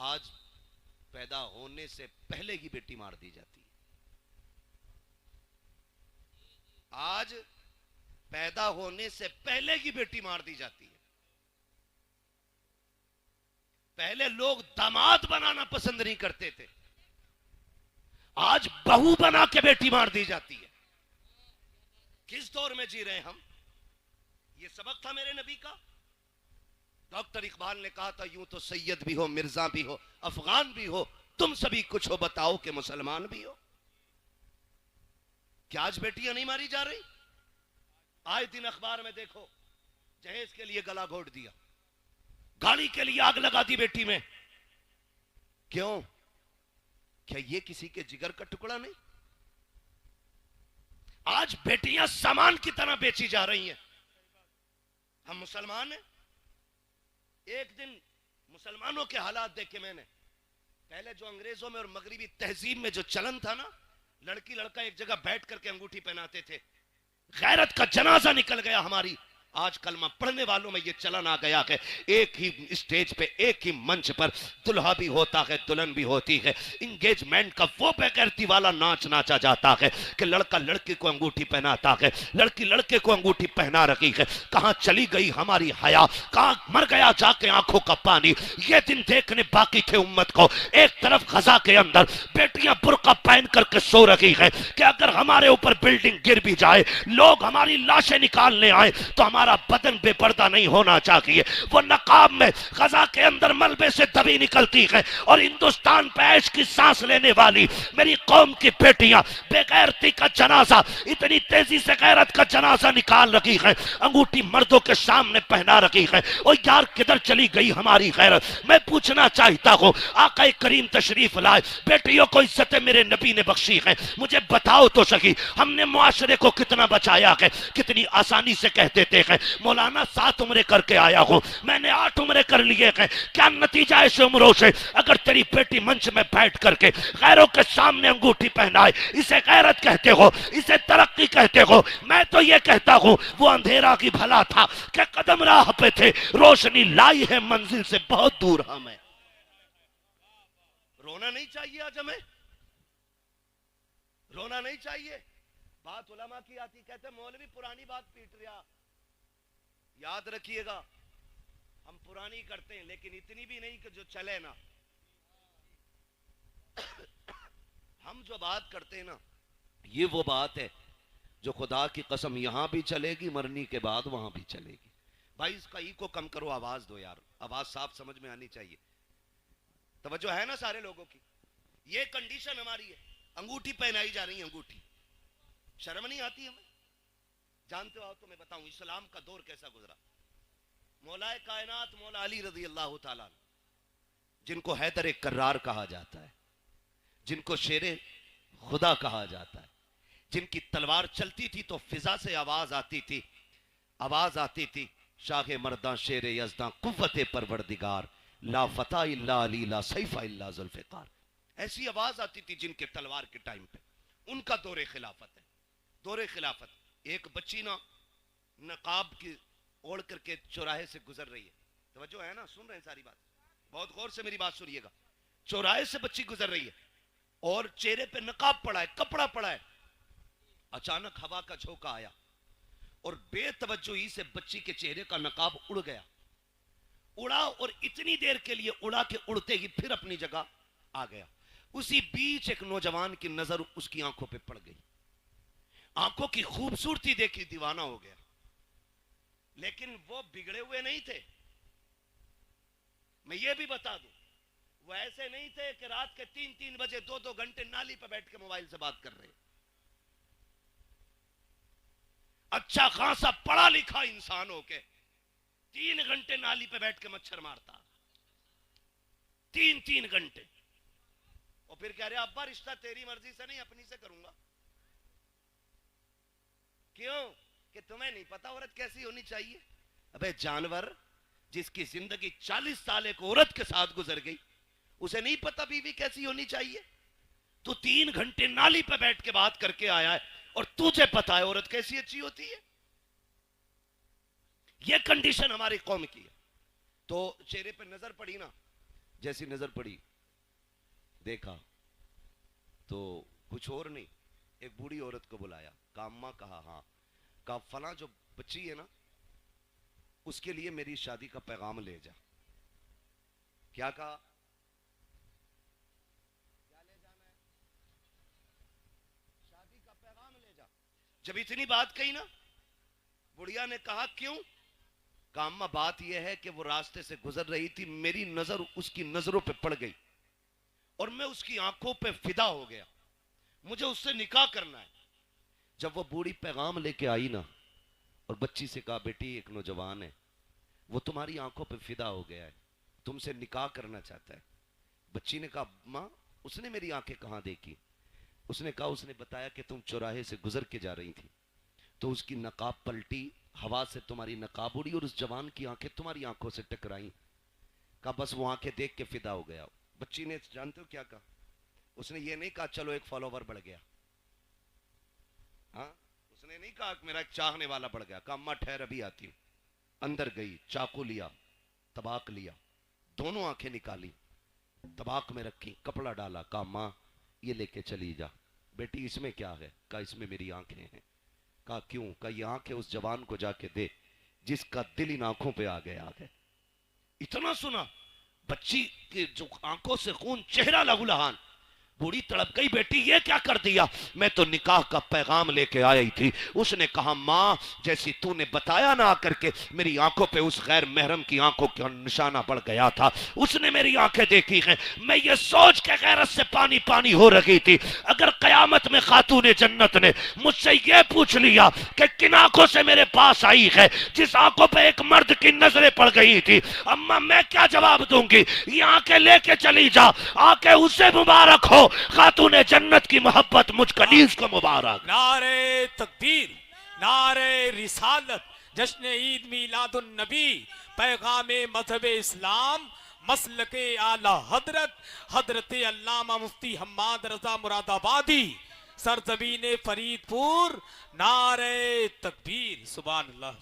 आज पैदा होने से पहले की बेटी मार दी जाती है। आज पैदा होने से पहले की बेटी मार दी जाती है। पहले लोग दामाद बनाना पसंद नहीं करते थे, आज बहू बना के बेटी मार दी जाती है। किस दौर में जी रहे हैं हम? ये सबक था मेरे नबी का। डॉक्टर इकबाल ने कहा था, यूं तो सैयद भी हो, मिर्जा भी हो, अफगान भी हो, तुम सभी कुछ हो, बताओ कि मुसलमान भी हो। क्या आज बेटियां नहीं मारी जा रही? आए दिन अखबार में देखो, जहेज के लिए गला घोट दिया, गाड़ी के लिए आग लगा दी बेटी में। क्यों? क्या ये किसी के जिगर का टुकड़ा नहीं? आज बेटियां सामान की तरह बेची जा रही हैं। हम मुसलमान हैं। एक दिन मुसलमानों के हालात देखे मैंने। पहले जो अंग्रेजों में और मगरिबी तहजीब में जो चलन था ना, लड़की लड़का एक जगह बैठ करके अंगूठी पहनाते थे। गैरत का जनाजा निकल गया हमारी। आज कलमा पढ़ने वालों में ये चलन आ गया है, एक ही स्टेज पे, एक ही मंच पर दुल्हा भी होता है, दुल्हन भी होती है। इंगेजमेंट का वो बेगैरती वाला नाच नाचा जाता है कि लड़का लड़की को अंगूठी पहनाता है, लड़की लड़के को अंगूठी पहना रही है। कहां चली गई हमारी हया, कहां मर गया जाके आंखों का पानी। ये दिन देखने बाकी थे उम्मत को। एक तरफ खजा के अंदर बेटियां बुर्का पहन करके सो रही है कि अगर हमारे ऊपर बिल्डिंग गिर भी जाए, लोग हमारी लाशें निकालने आए, तो हमारा बदन बेपर्दा नहीं होना चाहिए। वो नकाब में खजा के अंदर मलबे से दबी निकलती है और हिंदुस्तान पे ऐश की सांस लेने वाली मेरी कौम की बेटियां बेगैरती का जनाजा, इतनी तेजी से गैरत का जनाजा निकाल रही है, अंगूठी मर्दों के सामने पहना रही है। और यार किधर चली गई हमारी गैरत? मैं पूछना चाहता हूं, आका करीम तशरीफ लाए, बेटियों को इज्जत मेरे नबी ने बख्शी है, मुझे बताओ तो सही, हमने मुआशरे को कितना बचाया है? कितनी आसानी से कह देते हैं मौलाना 7 उम्रें करके आया हूं, मैंने 8 उम्रें कर लिए हैं। क्या नतीजा ऐसे उम्रों से? अगर तेरी बेटी मंच में बैठ करके गैरों के सामने अंगूठी पहनाए, इसे गैरत कहते हो, इसे तरक्की कहते हो? मैं तो ये कहता हूं, वो अंधेरा की भला था कि कदम राह पे थे, रोशनी लाई है मंजिल से बहुत दूर हमें। रोना नहीं चाहिए आज हमें, रोना नहीं चाहिए। बात उलमा की आती, कहते मौलवी पुरानी बात पीट रहा। याद रखिएगा, हम पुरानी करते हैं लेकिन इतनी भी नहीं कि जो चले ना। हम जो बात करते हैं ना, ये वो बात है जो खुदा की कसम यहां भी चलेगी, मरने के बाद वहां भी चलेगी। भाई इसका ई को कम करो, आवाज दो यार, आवाज साफ समझ में आनी चाहिए। तवज्जो है ना सारे लोगों की? ये कंडीशन हमारी है, अंगूठी पहनाई जा रही है, अंगूठी। शर्म नहीं आती हमें? जानते हो तो मैं बताऊं इस्लाम का दौर कैसा गुजरा। मौलाए कायनात मौला अली रजी अल्लाह ताला, जिनको हैदर कर्रार कहा जाता है, जिनको शेरे खुदा कहा जाता है, जिनकी तलवार चलती थी तो फिजा से आवाज आती थी, आवाज आती थी, शाह मर्दा शेर यजदा कुव्वत परवरदिगार, ला फता इल्ला अली ला सैफा इल्ला जुल्फिकार। ऐसी आवाज आती थी जिनके तलवार के टाइम पे। उनका दौरे खिलाफत है, दौरे खिलाफत। एक बच्ची ना नकाब की ओढ़ करके चौराहे से गुजर रही है। तवज्जो है ना? सुन रहे हैं सारी बात? बहुत गौर से मेरी बात सुनिएगा। चौराहे से बच्ची गुजर रही है और चेहरे पे नकाब पड़ा है, कपड़ा पड़ा है। अचानक हवा का झोंका आया और बेतवज्जोही से बच्ची के चेहरे का नकाब उड़ गया। उड़ा और इतनी देर के लिए उड़ा के उड़ते ही फिर अपनी जगह आ गया। उसी बीच एक नौजवान की नजर उसकी आंखों पे पड़ गई। आंखों की खूबसूरती देखी दीवाना हो गया। लेकिन वो बिगड़े हुए नहीं थे। मैं ये भी बता दूं, वो ऐसे नहीं थे कि रात के 3-3 बजे 2-2 घंटे नाली पर बैठ के मोबाइल से बात कर रहे। अच्छा खासा पढ़ा लिखा इंसान हो के 3 घंटे नाली पे बैठ के मच्छर मारता, 3-3 घंटे। और फिर कह रहे अब्बा रिश्ता तेरी मर्जी से नहीं अपनी से करूंगा। क्यों? कि तुम्हें नहीं पता औरत कैसी होनी चाहिए। अबे जानवर, जिसकी जिंदगी 40 साल एक औरत के साथ गुजर गई, उसे नहीं पता बीवी कैसी होनी चाहिए? तू 3 घंटे नाली पे बैठ के बात करके आया है और तुझे पता है औरत कैसी अच्छी होती है। यह कंडीशन हमारी कौम की है। तो चेहरे पे नजर पड़ी ना, जैसी नजर पड़ी, देखा तो कुछ और नहीं, एक बूढ़ी औरत को बुलाया, कहा अम्मा, कहा हाँ, कहा फला जो बच्ची है ना, उसके लिए मेरी शादी का पैगाम ले जा। क्या कहा? क्या ले जाना है? शादी का पैगाम ले जा। जब इतनी बात कही ना, बुढ़िया ने कहा क्यों? कहा अम्मा बात यह है कि वो रास्ते से गुजर रही थी, मेरी नजर उसकी नजरों पे पड़ गई और मैं उसकी आंखों पे फिदा हो गया, मुझे उससे निकाह करना है। जब वो बूढ़ी पैगाम लेके आई ना और बच्ची से कहा बेटी एक नौजवान है, वो तुम्हारी आंखों पे फिदा हो गया है, तुमसे निकाह करना चाहता है। बच्ची ने कहा माँ उसने मेरी आंखें कहां देखी? उसने कहा उसने बताया कि तुम चौराहे से गुजर के जा रही थी तो उसकी नकाब पलटी, हवा से तुम्हारी नकाब उड़ी और उस जवान की आंखें तुम्हारी आंखों से टकराई। कहा बस वो आंखें देख के फिदा हो गया। बच्ची ने जानते हो क्या कहा? उसने ये नहीं कहा चलो एक फॉलोवर बढ़ गया, हाँ, उसने नहीं कहा कि मेरा एक चाहने वाला बढ़ गया। कहा अम्मा ठहर अभी आती हूं। अंदर गई, चाकू लिया, तबाक लिया, दोनों आंखें निकाली, तबाक में रखी, कपड़ा डाला, कहा माँ ये लेके चली जा। बेटी इसमें क्या है? कहा इसमें मेरी आंखें हैं। कहा क्यों? कहा ये आंखें उस जवान को जाके दे जिसका दिल इन आंखों पे आ गया है। इतना सुना, बच्ची की जो आंखों से खून, चेहरा लहूलुहान। बूढ़ी तड़प गई, बेटी ये क्या कर दिया? मैं तो निकाह का पैगाम लेके आई थी। उसने कहा माँ जैसी तूने बताया ना आकर के, मेरी आंखों पे उस गैर महरम की आंखों का निशाना बढ़ गया था, उसने मेरी आंखें देखी हैं। मैं ये सोच के गैरत से पानी पानी हो रही थी, अगर कयामत में खातूने जन्नत ने मुझसे ये पूछ लिया कि किन आंखों से मेरे पास आई है, जिस आंखों पे एक मर्द की नजरें पड़ गई थी, अम्मा मैं क्या जवाब दूंगी? ये आंखें लेके चली जा, आंखें उसे मुबारक हो, खातूने जन्नत की मोहब्बत मुझ कनीज को मुबारक। नारे तकबीर, नारे रिसालत, जश्न ईद मीलादुन नबी, पैगामे मजहब इस्लाम, मसलके आला हजरत, हजरत अल्लामा मुफ्ती हम्माद रजा मुरादाबादी, सरजमीन फरीदपुर, नारे तकबीर, सुभान अल्लाह।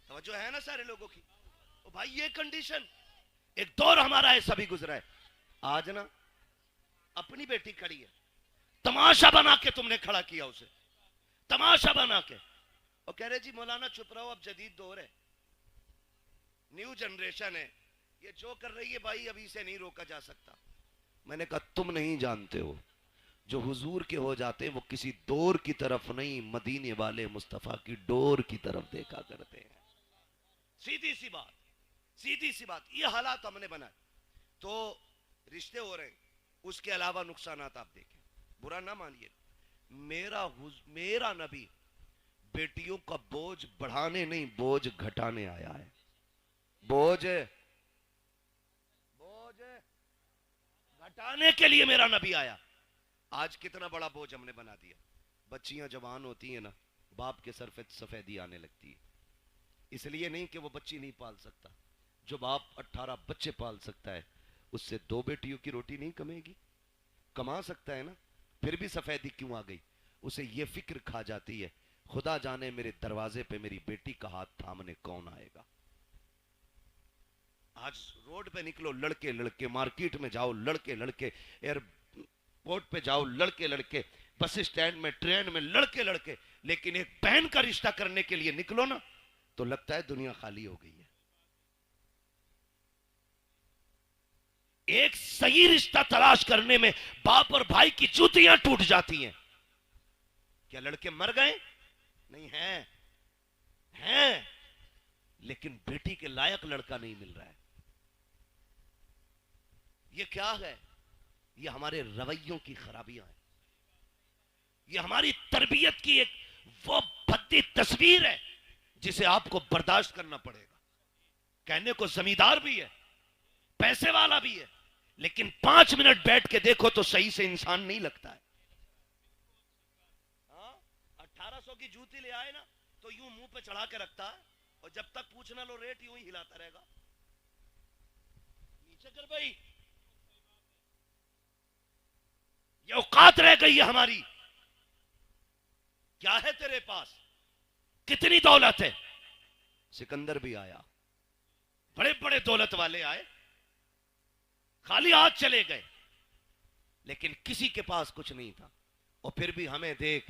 तवज्जो है ना सारे लोगों की? ओ भाई ये कंडीशन, एक दौर हमारा ऐसा भी गुजरा है। आज ना अपनी बेटी खड़ी है, तमाशा बना के तुमने खड़ा किया उसे, तमाशा बना के, और कह रहे जी मौलाना चुप रहो, अब जदीद दौर है, न्यू जनरेशन है, ये जो कर रही है भाई अभी से नहीं रोका जा सकता। मैंने कहा तुम नहीं जानते हो, जो हुजूर के हो जाते वो किसी दौर की तरफ नहीं, मदीने वाले मुस्तफा की डोर की तरफ देखा करते हैं। सीधी सी बात, सीधी सी बात। ये हालात हमने बनाए तो रिश्ते हो रहे हैं, उसके अलावा नुकसानात आप देखें, बुरा ना मानिए। मेरा नबी बेटियों का बोझ बढ़ाने नहीं, बोझ घटाने आया है। बोझ घटाने के लिए मेरा नबी आया। आज कितना बड़ा बोझ हमने बना दिया। बच्चियां जवान होती हैं ना, बाप के सर पे सफेदी आने लगती है, इसलिए नहीं कि वो बच्ची नहीं पाल सकता। जो बाप 18 बच्चे पाल सकता है, उससे 2 बेटियों की रोटी नहीं कमेगी? कमा सकता है ना, फिर भी सफेदी क्यों आ गई? उसे ये फिक्र खा जाती है, खुदा जाने मेरे दरवाजे पे मेरी बेटी का हाथ थामने कौन आएगा। आज रोड पे निकलो लड़के लड़के, मार्केट में जाओ लड़के लड़के, एयरपोर्ट पे जाओ लड़के लड़के, बस स्टैंड में, ट्रेन में लड़के लड़के, लेकिन एक बहन का रिश्ता करने के लिए निकलो ना तो लगता है दुनिया खाली हो गई है। एक सही रिश्ता तलाश करने में बाप और भाई की जूतियां टूट जाती हैं। क्या लड़के मर गए? नहीं, हैं, लेकिन बेटी के लायक लड़का नहीं मिल रहा है। ये क्या है? ये हमारे रवैयों की खराबियां हैं, ये हमारी तरबियत की एक वो भद्दी तस्वीर है जिसे आपको बर्दाश्त करना पड़ेगा। कहने को जमींदार भी है, पैसे वाला भी है, लेकिन 5 मिनट बैठ के देखो तो सही से इंसान नहीं लगता है। 1800 की जूती ले आए ना तो यूं मुंह पे चढ़ा के रखता है, और जब तक पूछना लो रेट यूं ही हिलाता रहेगा। नीचे कर भाई, ये औकात रह गई है हमारी। क्या है तेरे पास? कितनी दौलत है? सिकंदर भी आया, बड़े बड़े दौलत वाले आए, खाली हाथ चले गए, लेकिन किसी के पास कुछ नहीं था। और फिर भी हमें देख,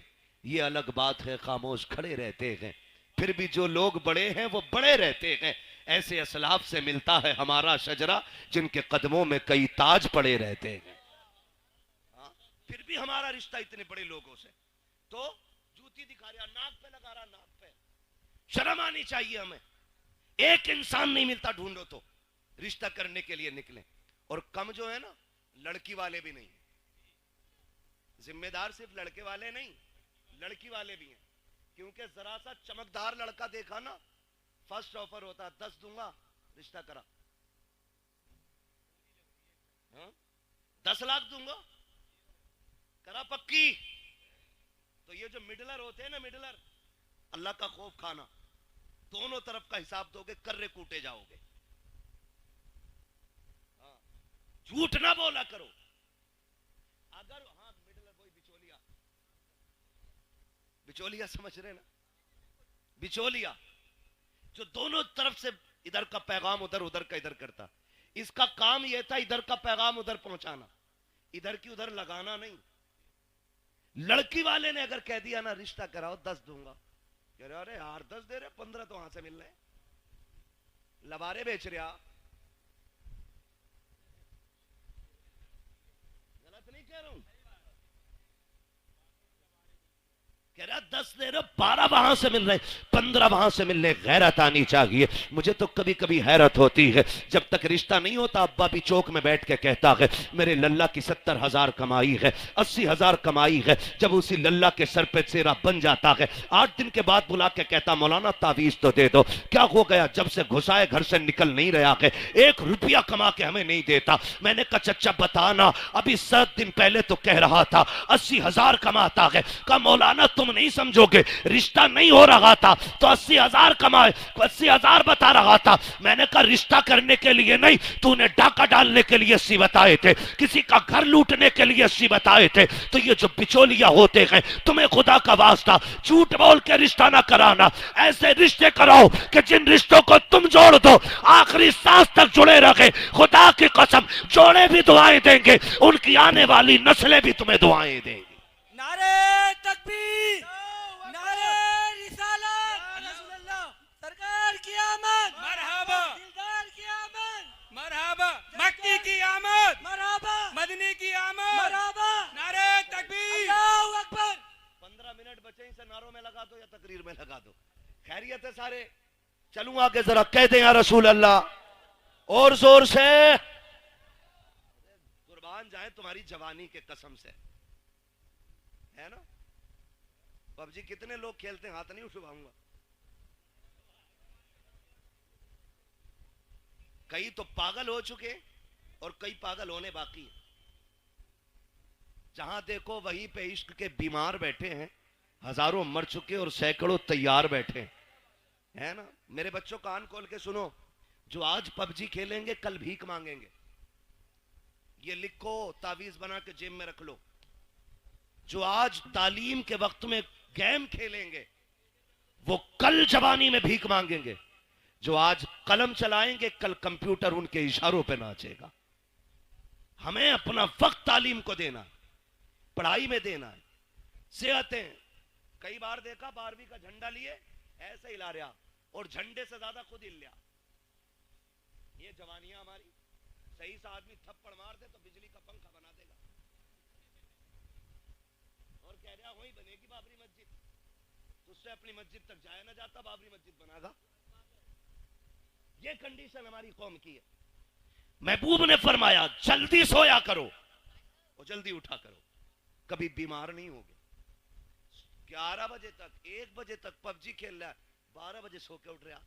ये अलग बात है, खामोश खड़े रहते हैं, फिर भी जो लोग बड़े हैं वो बड़े रहते हैं। ऐसे असलाफ से मिलता है हमारा शजरा, जिनके कदमों में कई ताज पड़े रहते हैं। फिर भी हमारा रिश्ता इतने बड़े लोगों से। तो जूती दिखा रहा, नाक पे लगा रहा, नाक पे। शर्म आनी चाहिए हमें। एक इंसान नहीं मिलता, ढूंढो तो रिश्ता करने के लिए निकले। और कम जो है ना, लड़की वाले भी नहीं। जिम्मेदार सिर्फ लड़के वाले नहीं, लड़की वाले भी हैं। क्योंकि जरा सा चमकदार लड़का देखा ना, फर्स्ट ऑफर होता 10 दूंगा, रिश्ता करा। 10 लाख दूंगा, करा पक्की। तो ये जो मिडलर होते हैं ना, मिडलर, अल्लाह का खौफ खाना, दोनों तरफ का हिसाब दोगे, कर्रे कूटे जाओगे। झूठ ना बोला करो। अगर मिडलर कोई बिचौलिया, बिचौलिया समझ रहे ना, बिचौलिया जो दोनों तरफ से इधर का पैगाम उधर, उधर का इधर करता। इसका काम यह था इधर का पैगाम उधर पहुंचाना, इधर की उधर लगाना नहीं। लड़की वाले ने अगर कह दिया ना, रिश्ता कराओ 10 दूंगा, कह रहे अरे यार 10 दे रहे, 15 तो वहां से मिल रहे, लबारे बेच रहा। गलत नहीं कह रहा हूं, कह रहा 10 दे रहे, 12 वहां से मिल रहे, 15 वहां से मिल रहे। गैरत आनी चाहिए। मुझे तो कभी कभी हैरत होती है, जब तक रिश्ता नहीं होता, अब्बा भी चौक में बैठ के कहता है मेरे लल्ला की 70,000 कमाई है, 80,000 कमाई है। जब उसी लल्ला के सर पे सेरा बन जाता है, 8 दिन के बाद बुला के कहता मौलाना तावीज तो दे दो। क्या हो गया? जब से घुसाए घर से निकल नहीं रहा है, 1 रुपया कमा के हमें नहीं देता। मैंने कहा चच्चा बताना, अभी 7 दिन पहले तो कह रहा था 80,000 कमाता है। कहा मौलाना तुम नहीं समझोगे, रिश्ता नहीं हो रहा था तो 80,000 कमाए, 80,000 बता रहा था। मैंने कहा रिश्ता करने के लिए नहीं, तूने डाका डालने के लिए 80 बताए थे, किसी का घर लूटने के लिए 80 बताए थे। तो ये जो बिचौलिया होते हैं, तुम्हें खुदा का वास्ता झूठ बोल के रिश्ता ना कराना। ऐसे रिश्ते कराओ कि जिन रिश्तों को तुम जोड़ दो, आखिरी सांस तक जुड़े रखे। खुदा की कसम, जोड़े भी दुआएं देंगे, उनकी आने वाली नस्लें भी तुम्हें दुआएं देंगी। नारे तकबीर, नारे रिसालत, सरकार की आमद, मरहबा, दिलदार की आमद, मरहबा, मक्की की आमद, मरहबा, मदनी की आमद, मरहबा, नारे तकबीर। अल्लाहू अकबर। 15 मिनट बचे, इसे नारों में लगा दो या तकरीर में लगा दो। खैरियत है सारे? चलूं आगे, जरा कह दें या रसूल अल्लाह, और जोर से। कुर्बान जाए तुम्हारी जवानी के कसम से, है ना? पबजी कितने लोग खेलते हैं? हाथ नहीं उठवाऊंगा। कई तो पागल हो चुके और कई पागल होने बाकी है। जहां देखो वहीं पे इश्क के बीमार बैठे हैं, हजारों मर चुके और सैकड़ों तैयार बैठे हैं, है ना? मेरे बच्चों कान खोल के सुनो, जो आज पबजी खेलेंगे कल भीख मांगेंगे। ये लिखो, तावीज बना के जेब में रख लो। जो आज तालीम के वक्त में गेम खेलेंगे, वो कल जवानी में भीख मांगेंगे। जो आज कलम चलाएंगे, कल कंप्यूटर उनके इशारों पे नाचेगा। हमें अपना वक्त तालीम को देना है, पढ़ाई में देना है। सेहतें, कई बार देखा 12वीं का झंडा लिए ऐसे हिला रहा, और झंडे से ज्यादा खुद हिल लिया। ये जवानियां हमारी। सही सा आदमी थप्पड़ मार दे तो बिजली का पंखा बना देगा, और कह रहा वही बनेगी बाबरी मस्जिद। तुझसे अपनी मस्जिद तक जाया ना जाता, बाबरी मस्जिद बनागा। ये कंडीशन हमारी कौम की है। महबूब ने फरमाया जल्दी सोया करो और जल्दी उठा करो, कभी बीमार नहीं होगे। 11 बजे तक, 1 बजे तक पबजी खेल रहा है, 12 बजे सो के उठ रहा,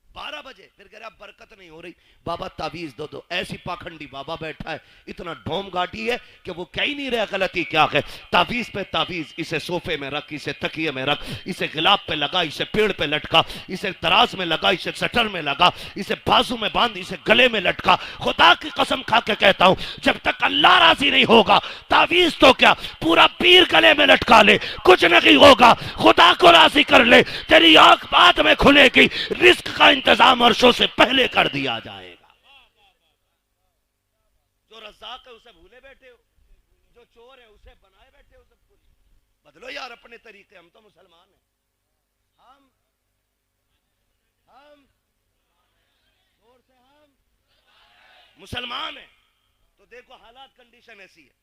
12 बजे फिर कह रहा बरकत नहीं हो रही, बाबा तावीज दो दो। ऐसी पाखंडी बाबा बैठा है, इतना ढोम गाटी है कि वो कह ही नहीं रहा गलती क्या है। तावीज पे तावीज, इसे सोफे में रख, इसे तकिए में रख, इसे गिलाब पे लगा, इसे पेड़ पे लटका, इसे तराज में लगा, इसे सटर में लगा, इसे बाजू में बांध, इसे गले में लटका। खुदा की कसम खा के कहता हूं, जब तक अल्लाह राजी नहीं होगा, तावीज तो क्या पूरा पीर गले में लटका ले, कुछ नहीं होगा। खुदा को राजी कर ले, तेरी आंख बाद में खुलेगी। रिस्क का इंतजाम अर्शों से पहले कर दिया जाएगा। जो रज़्ज़ाक है उसे भूले बैठे हो, जो चोर है उसे बनाए बैठे हो सब कुछ। बदलो यार अपने तरीके, हम तो मुसलमान हैं, हम जोर से हम मुसलमान हैं। तो देखो हालात कंडीशन ऐसी है,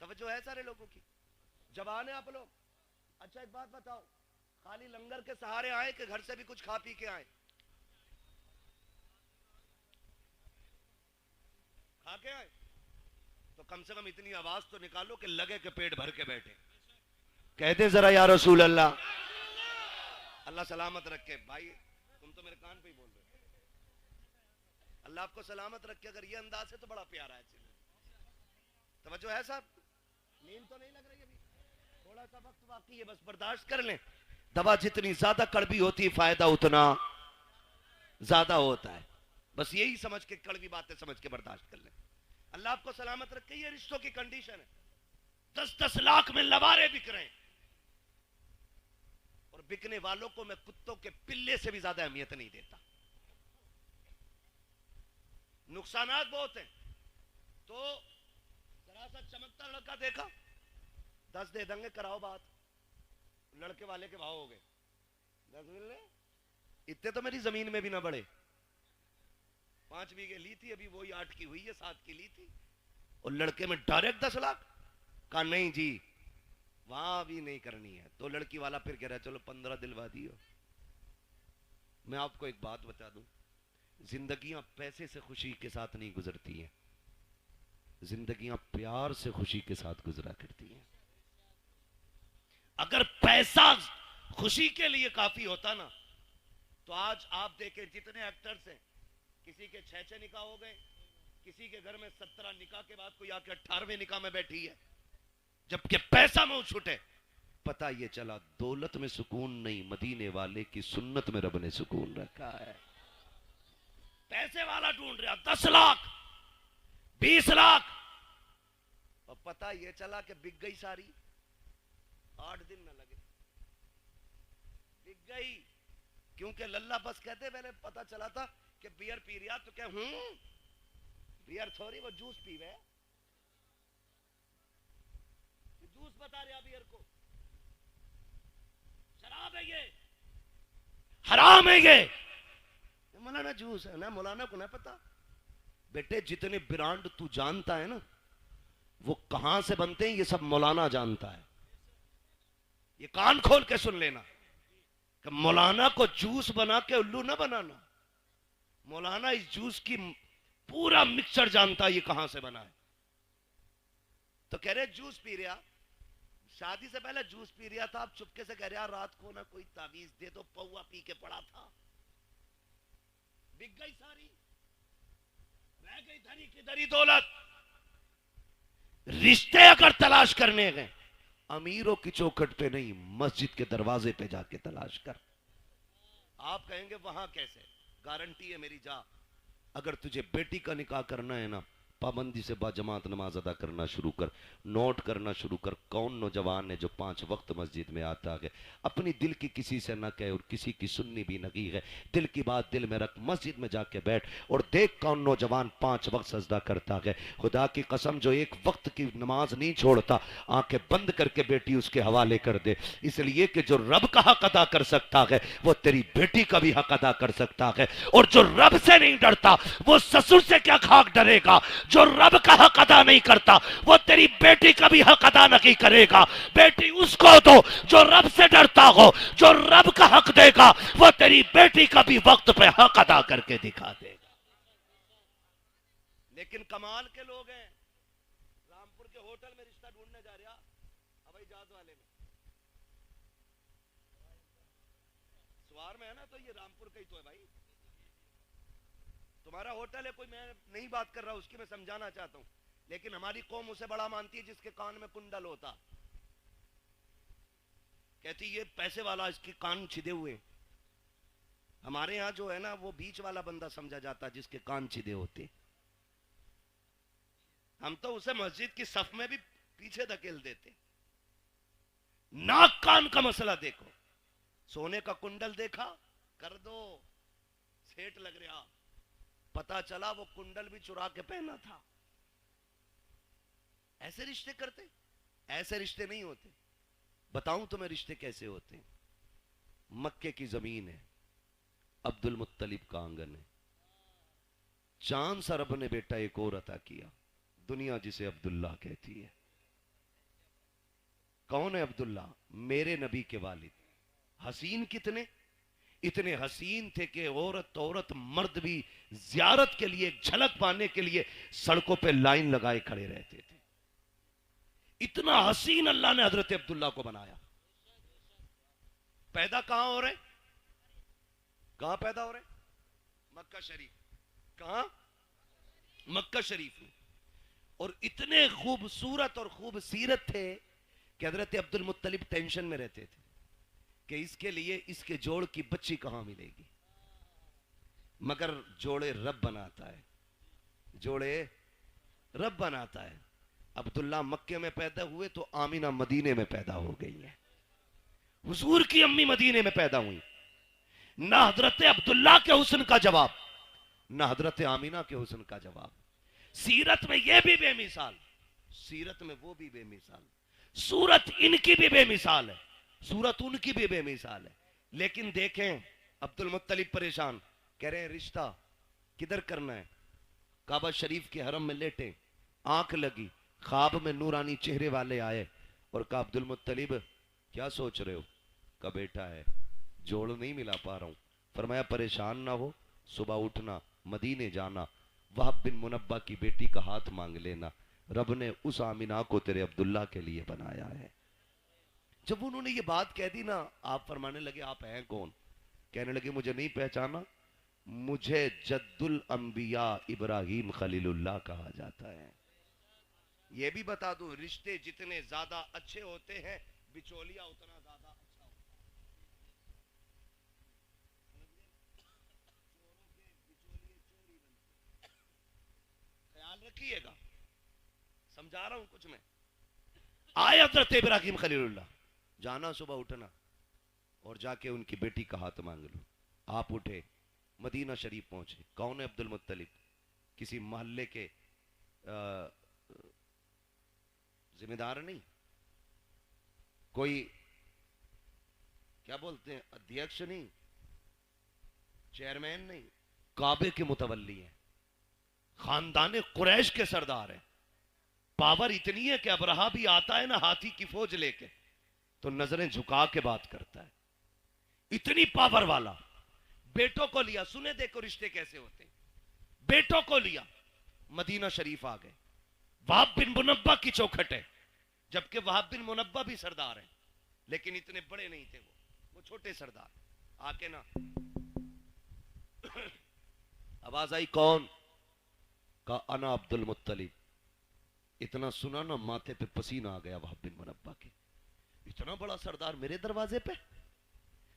तवज्जो है सारे लोगों की, जवान है आप लोग। अच्छा एक बात बताओ, खाली लंगर के सहारे आए कि घर से भी कुछ खा पी के आए? खा के आए तो कम से कम इतनी आवाज तो निकालो कि लगे कि पेट भर के बैठे। कहते जरा या रसूल अल्लाह। अल्लाह सलामत रखे भाई, तुम तो मेरे कान पे ही बोल रहे हो। अल्लाह आपको सलामत रखे। अगर ये अंदाज है तो बड़ा प्यारा है। तवज्जो है साहब, नींद तो नहीं लग रही अभी, थोड़ा सा वक्त बाकी है, बस बर्दाश्त कर लें। दवा जितनी ज्यादा कड़वी होती है फायदा उतना ज्यादा होता है। बस यही समझ के, कड़वी बातें समझ के बर्दाश्त कर लें। अल्लाह आपको सलामत रखे। ये रिश्तों की कंडीशन है। 10-10 लाख में लवारे बिक रहे हैं, और बिकने वालों को मैं कुत्तों के पिल्ले से भी ज्यादा अहमियत नहीं देता। नुकसानात बहुत हैं। तो जरा सा चमकता लड़का देखा, 10 दे देंगे, कराओ बात। लड़के वाले के भाव हो गए 10 मिलने, इतने तो मेरी जमीन में भी ना बढ़े। 5 बीघे ली थी, अभी वही 8 की हुई है, 7 की ली थी, और लड़के में डायरेक्ट 10 लाख। कहा नहीं जी वहां भी नहीं करनी है। तो लड़की वाला फिर कह रहा है चलो 15 दिलवा दियो। मैं आपको एक बात बता दूं, जिंदगियां पैसे से खुशी के साथ नहीं गुजरती हैं, जिंदगियां प्यार से खुशी के साथ गुजरा करती हैं। अगर पैसा खुशी के लिए काफी होता ना, तो आज आप देखें जितने एक्टर्स हैं, किसी के 6 निकाह हो गए, किसी के घर में 17 निकाह के बाद कोई आके 18वें निकाह में बैठी है, जबकि पैसा मुंह छूटे। पता ये चला दौलत में सुकून नहीं, मदीने वाले की सुन्नत में रब ने सुकून रखा है। पैसे वाला ढूंढ रहा 10 लाख 20 लाख, और पता ये चला कि बिक गई सारी, 8 दिन न लगे बिक गई। क्योंकि लल्ला बस कहते, पहले पता चला था कि बियर पी रिया, तो क्या बियर थोड़ी, वो जूस पी रहे, जूस बता रहा बियर को, शराब है ये, हराम है ये। मौलाना जूस है ना, मौलाना को ना पता। बेटे जितने ब्रांड तू जानता है ना, वो कहां से बनते हैं ये सब मौलाना जानता है। ये कान खोल के सुन लेना कि मौलाना को जूस बना के उल्लू ना बनाना। मौलाना इस जूस की पूरा मिक्सचर जानता है, ये कहां से बना है। तो कह रहे जूस पी रहा, शादी से पहले जूस पी रहा था, अब चुपके से कह रहा रात को ना कोई तावीज दे दो, पौवा पी के पड़ा था। बिक गई सारी, रह गई धरी की धरी दौलत। रिश्ते अगर तलाश करने गए, अमीरों की चौखट पे नहीं, मस्जिद के दरवाजे पे जाके तलाश कर। आप कहेंगे वहां कैसे, गारंटी है मेरी, जा। अगर तुझे बेटी का निकाह करना है ना, पाबंदी से बाजमात नमाज अदा करना शुरू कर। नोट करना शुरू कर, कौन नौजवान है जो 5 वक्त मस्जिद में आता है, अपनी दिल की किसी से ना कहे और किसी की सुननी भी नहीं है। दिल की बात दिल में रख, मस्जिद में जाके बैठ और देख कौन नौजवान 5 वक्त सजदा करता है। खुदा की कसम जो 1 वक्त की नमाज नहीं छोड़ता, आंखें बंद करके बेटी उसके हवाले कर दे। इसलिए कि जो रब का हक अदा कर सकता है, वो तेरी बेटी का भी हक अदा कर सकता है। और जो रब से नहीं डरता, वो ससुर से क्या खाक डरेगा। जो रब का हक अदा नहीं करता, वो तेरी बेटी का भी हक अदा नहीं करेगा। बेटी उसको दो जो रब से डरता हो, जो रब का हक देगा, वो तेरी बेटी का भी वक्त पे हक अदा करके दिखा देगा। लेकिन कमाल के लोग हैं, रामपुर के होटल में रिश्ता ढूंढने जा रहा, हवाई जहाज वाले में, सवार में है ना, तो ये रामपुर का ही तो है भाई। तुम्हारा होटल है, कोई मैं नहीं बात कर रहा, उसकी मैं समझाना चाहता हूं। लेकिन हमारी कौम उसे बड़ा मानती है जिसके कान में कुंडल होता। कहती ये पैसे वाला, इसके कान छिदे हुए। हमारे यहां जो है ना, वो बीच वाला बंदा समझा जाता जिसके कान छिदे होते। हम तो उसे मस्जिद की सफ में भी पीछे धकेल देते। नाक कान का मसला देखो, सोने का कुंडल देखा, कर दो, सेठ लग रहा। पता चला वो कुंडल भी चुरा के पहना था। ऐसे रिश्ते करते, ऐसे रिश्ते नहीं होते। बताऊं तुम्हें रिश्ते कैसे होते हैं। मक्के की जमीन है, अब्दुल मुत्तलिब का आंगन है, चांद सा रब ने बेटा एक और अता किया, दुनिया जिसे अब्दुल्ला कहती है। कौन है अब्दुल्ला? मेरे नबी के वालिद। हसीन कितने, इतने हसीन थे कि औरत औरत मर्द भी जियारत के लिए, झलक पाने के लिए सड़कों पे लाइन लगाए खड़े रहते थे। इतना हसीन अल्लाह ने हजरत अब्दुल्ला को बनाया। पैदा कहां हो रहे, कहां पैदा हो रहे? मक्का शरीफ। कहां? मक्का शरीफ में। और इतने खूबसूरत और खूबसीरत थे कि हजरत अब्दुल मुत्तलिब टेंशन में रहते थे कि इसके लिए इसके जोड़ की बच्ची कहां मिलेगी। मगर जोड़े रब बनाता है, जोड़े रब बनाता है। अब्दुल्ला मक्के में पैदा हुए तो आमीना मदीने में पैदा हो गई है। हुजूर की अम्मी मदीने में पैदा हुई। ना हजरत अब्दुल्ला के हुस्न का जवाब, ना हजरत आमीना के हुस्न का जवाब। सीरत में ये भी बेमिसाल, सीरत में वो भी बेमिसाल, सूरत इनकी भी बेमिसाल है, सूरत उनकी भी बेमिसाल है। लेकिन देखें अब्दुल मुत्तलिब परेशान, कह रहे हैं रिश्ता किधर करना है। काबा शरीफ के हरम में लेटे, आंख लगी, ख्वाब में नूरानी चेहरे वाले आए और कहा अब्दुल मुत्तलिब क्या सोच रहे हो? का बेटा है, जोड़ नहीं मिला पा रहा हूं। फरमाया परेशान ना हो, सुबह उठना, मदीने जाना, वहाब बिन मुनब्बा की बेटी का हाथ मांग लेना, रब ने उस आमिना को तेरे अब्दुल्ला के लिए बनाया है। जब उन्होंने ये बात कह दी ना, आप फरमाने लगे आप हैं कौन? कहने लगे मुझे नहीं पहचाना, मुझे जद्दुल अंबिया इब्राहिम खलीलुल्लाह कहा जाता है। ये भी बता दूं, रिश्ते जितने ज्यादा अच्छे होते हैं बिचौलिया उतना ज्यादा अच्छा होता है। ख्याल रखिएगा, समझा रहा हूं कुछ मैं। आए हजरत इब्राहिम खलीलुल्लाह, जाना सुबह उठना और जाके उनकी बेटी का हाथ मांग लो। आप उठे, मदीना शरीफ पहुंचे। कौन है अब्दुल मुत्तलिब? किसी मोहल्ले के जिम्मेदार नहीं, कोई क्या बोलते हैं अध्यक्ष नहीं, चेयरमैन नहीं, काबे के मुतवल्ली हैं, खानदान कुरैश के सरदार हैं। पावर इतनी है कि अबरहा भी आता है ना हाथी की फौज लेके तो नजरें झुका के बात करता है, इतनी पावर वाला। बेटों को लिया, सुने देखो रिश्ते कैसे होते हैं। बेटों को लिया, मदीना शरीफ आ गए। वहाब बिन मुनब्बा की चौखट है, जबकि वहाब बिन मुनब्बा भी सरदार हैं, लेकिन इतने बड़े नहीं थे वो छोटे सरदार। आके ना आवाज आई कौन? का अना अब्दुल मुत्तलिब। इतना सुना ना माथे पे पसीना आ गया वहाब बिन मुनब्बा के। इतना बड़ा सरदार मेरे दरवाजे पे।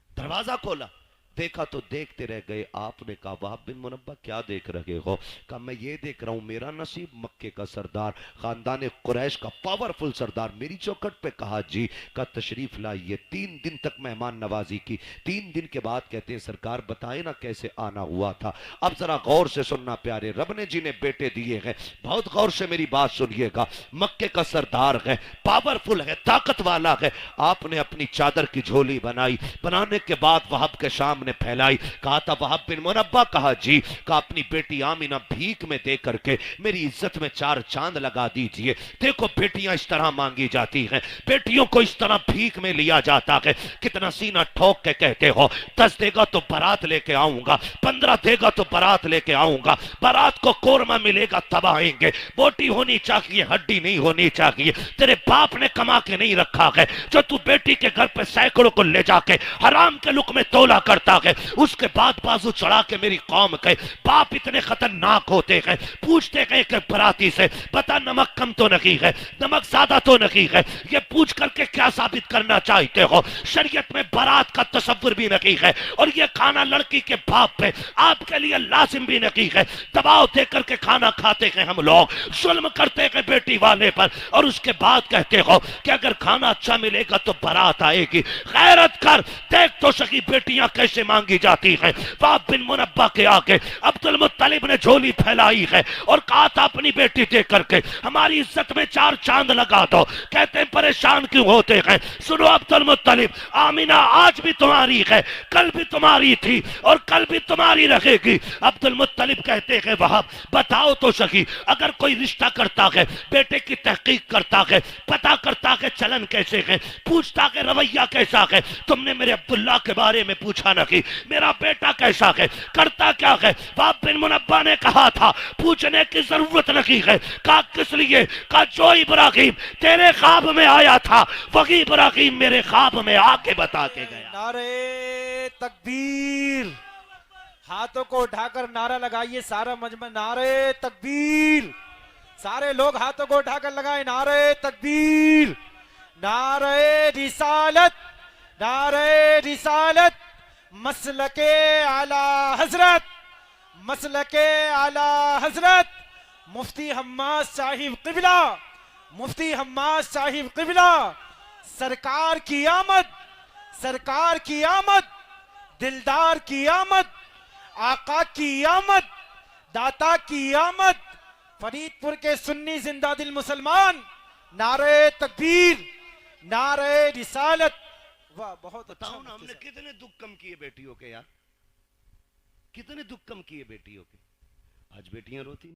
दरवाजा खोला, देखा तो देखते रह गए। आपने कहा वहाब बिन मुनब्बा क्या देख रहे हो? कहा मैं ये देख रहा हूं मेरा नसीब, मक्के का सरदार, खानदान कुरैश का पावरफुल सरदार मेरी चौखट पे। कहा जी। का तशरीफ लाइए। 3 दिन तक मेहमान नवाजी की। 3 दिन के बाद कहते हैं सरकार बताए ना कैसे आना हुआ था। अब जरा गौर से सुनना प्यारे, रब ने जिन्हें बेटे दिए हैं बहुत गौर से मेरी बात सुनिएगा। मक्के का सरदार है, पावरफुल है, ताकत वाला है। आपने अपनी चादर की झोली बनाई, बनाने के बाद वहाब के शाम ने फैलाई। कहा था वहाब बिन मुनब्बा? कहा जी। कहा अपनी बेटी आमिना भीख में दे करके मेरी इज्जत में 4 चांद लगा दीजिए। देखो बेटियां इस तरह मांगी जाती हैं, बेटियों को इस तरह भीख में लिया जाता है। कितना सीना ठोक के कहते हो 10 देगा तो बारात लेके आऊंगा, 15 देगा तो बारात लेके आऊंगा। बारात को कोरमा मिलेगा तब आएंगे। बोटी होनी चाहिए, हड्डी नहीं होनी चाहिए। तेरे बाप ने कमा के नहीं रखा है जो तू बेटी के घर पे सैकड़ों को ले जाके हराम के लुक में तोला करता है। उसके बाद बाजू चढ़ा के मेरी कौम के बाप इतने खतरनाक होते हैं, पूछते हैं कि बराती से बता नमक कम तो नहीं है, नमक ज्यादा तो नहीं है। ये पूछ करके क्या साबित करना चाहते हो? शरीयत में बारात का तस्वुर भी नहीं है और ये खाना लड़की के बाप पे आपके लिए लाजिम भी नहीं है। दबाव दे करके खाना खाते हैं हम लोग, जुल्म करते हैं बेटी वाले पर और उसके बाद कहते हो कि अगर खाना अच्छा मिलेगा तो बारात आएगी। गैरत कर, देख तो सही बेटियां कैसे से मांगी जाती है। वाब बिन मुनब्बा के आगे अब्दुल मुत्तलिब ने झोली फैलाई है और कहा था अपनी बेटी दे करके हमारी इज्जत में 4 चांद लगा दो। कहते हैं परेशान क्यों होते हैं? सुनो अब्दुल मुत्तलिब, आमिना आज भी तुम्हारी है, कल भी तुम्हारी थी और कल भी तुम्हारी रहेगी। अब्दुल मुत्तलिब कहते हैं वहाब बताओ तो सही, अगर कोई रिश्ता करता है, बेटे की तहकीक करता है, पता करता है चलन कैसे है, पूछता है रवैया कैसा है, तुमने मेरे अब्दुल्ला के बारे में पूछा नहीं, मेरा बेटा कैसा है, करता क्या है? वाब बिन मुनब्बा ने कहा था पूछने की जरूरत नहीं है। कहा किस लिए? कहा जो इब्राहिम तेरे ख्वाब में आया था वही इब्राहिम मेरे ख्वाब में आके बता के गया। नारे तकबीर, हाथों को उठाकर नारा लगाइए सारा मजमा, नारे तकबीर। सारे लोग हाथों को उठाकर लगाए नारे तकबीर, नारे रिसालत, नारे रिसालत, मसलके आला हजरत, मसलके आला हजरत मुफ्ती हम्माद साहिब क़िबला, मुफ्ती हम्माद साहिब क़िबला। सरकार की आमद, सरकार की आमद, दिलदार की आमद, आका की आमद, दाता की आमद, फरीदपुर के सुन्नी जिंदा दिल मुसलमान, नारे तकबीर, नारे रिसालत। वाह, बहुत अच्छा। बताओ ना, हमने कितने दुख कम किए बेटियों के यार, कितने दुख कम किए बेटियों के। आज बेटियां रोती